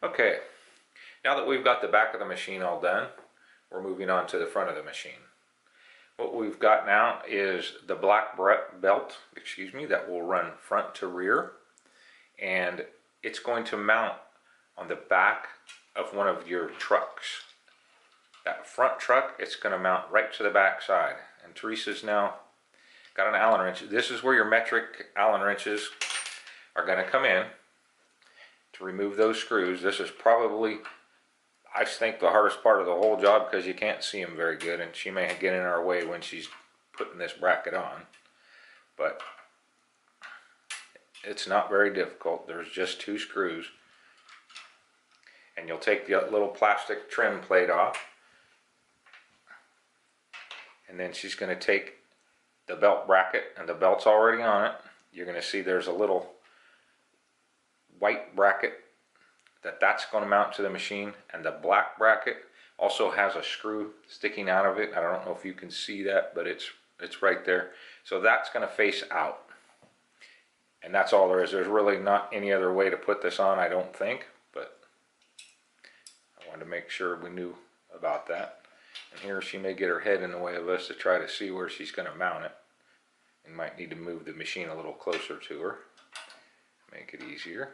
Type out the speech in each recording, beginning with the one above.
Okay, now that we've got the back of the machine all done, we're moving on to the front of the machine. What we've got now is the black belt, that will run front to rear, and it's going to mount on the back of one of your trucks. That front truck, it's going to mount right to the back side. And Teresa's now got an Allen wrench. This is where your metric Allen wrenches are going to come in to remove those screws. This is probably, I think, the hardest part of the whole job because you can't see them very good, and she may get in our way when she's putting this bracket on. But it's not very difficult. There's just 2 screws. And you'll take the little plastic trim plate off. And then she's going to take the belt bracket, and the belt's already on it. You're going to see there's a little white bracket that's going to mount to the machine, and the black bracket also has a screw sticking out of it. I don't know if you can see that, but it's right there. So that's going to face out, and that's all there is. There's really not any other way to put this on, I don't think, but I wanted to make sure we knew about that. And here she may get her head in the way of us to try to see where she's going to mount it, and might need to move the machine a little closer to her, make it easier.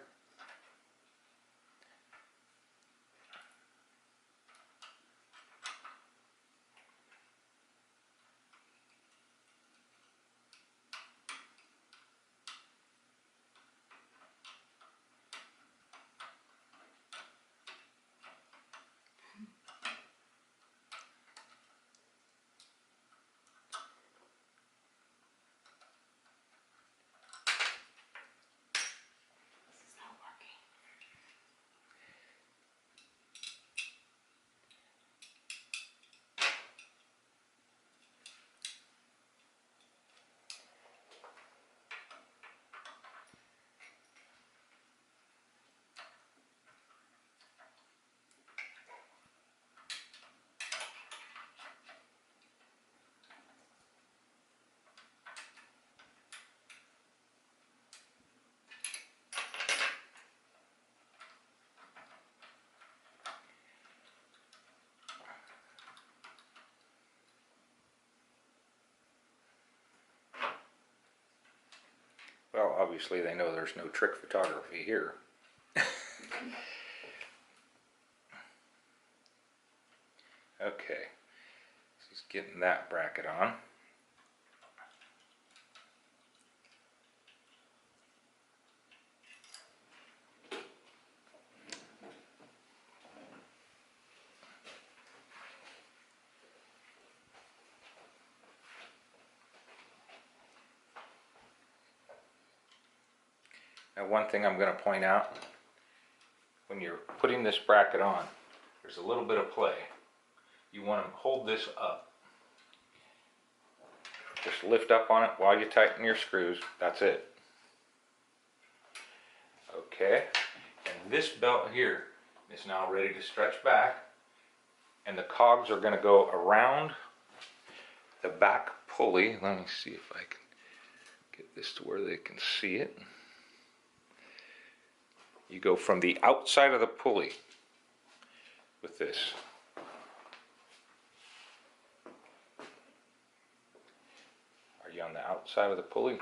Well, obviously they know there's no trick photography here. Okay, she's getting that bracket on. Now, one thing I'm going to point out, when you're putting this bracket on, there's a little bit of play. You want to hold this up. Just lift up on it while you tighten your screws. That's it. Okay, and this belt here is now ready to stretch back, and the cogs are going to go around the back pulley. Let me see if I can get this to where they can see it. You go from the outside of the pulley with this. Are you on the outside of the pulley?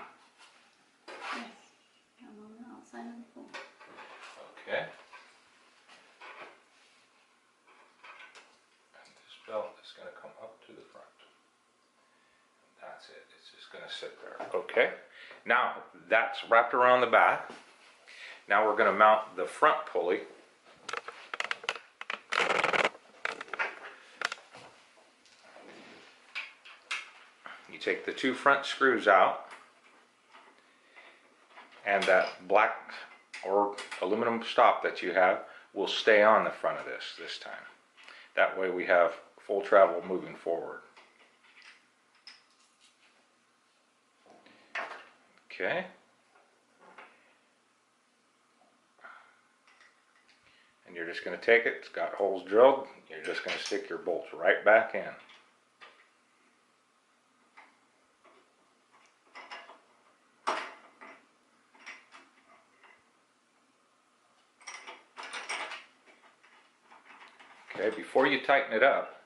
Yes, I'm on the outside of the pulley. Okay. And this belt is going to come up to the front. That's it. It's just going to sit there. Okay. Now that's wrapped around the back. Now we're going to mount the front pulley. You take the 2 front screws out, and that black or aluminum stop that you have will stay on the front of this time. That way we have full travel moving forward. Okay. And you're just going to take it, it's got holes drilled, you're just going to stick your bolts right back in. Okay, before you tighten it up,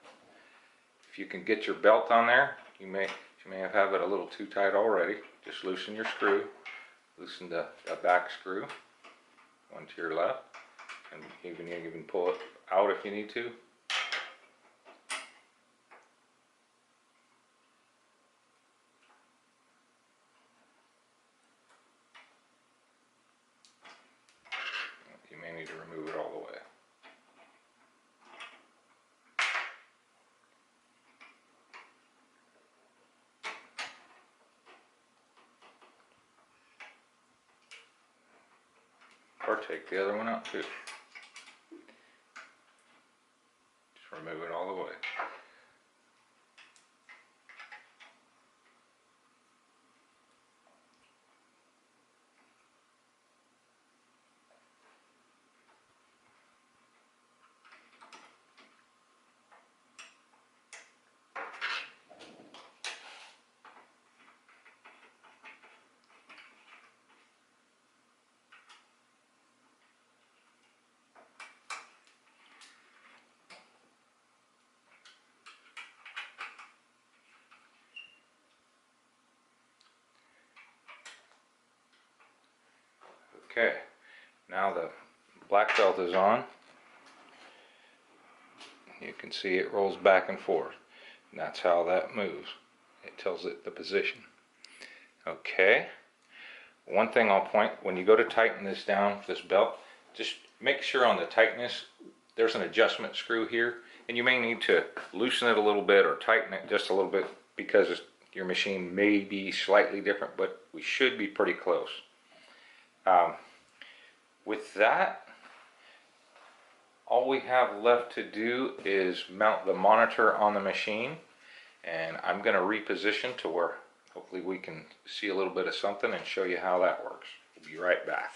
if you can get your belt on there, you may have it a little too tight already. Just loosen your screw, loosen the back screw, one to your left, and you can even pull it out if you need to. You may need to remove it all the way. Or take the other one out too. Just remove it all the way. Okay, now the black belt is on. You can see it rolls back and forth. And that's how that moves. It tells it the position. Okay, one thing I'll point, when you go to tighten this down, this belt, just make sure on the tightness, there's an adjustment screw here, and you may need to loosen it a little bit or tighten it just a little bit because your machine may be slightly different, but we should be pretty close. With that, all we have left to do is mount the monitor on the machine, and I'm going to reposition to where hopefully we can see a little bit of something and show you how that works. We'll be right back.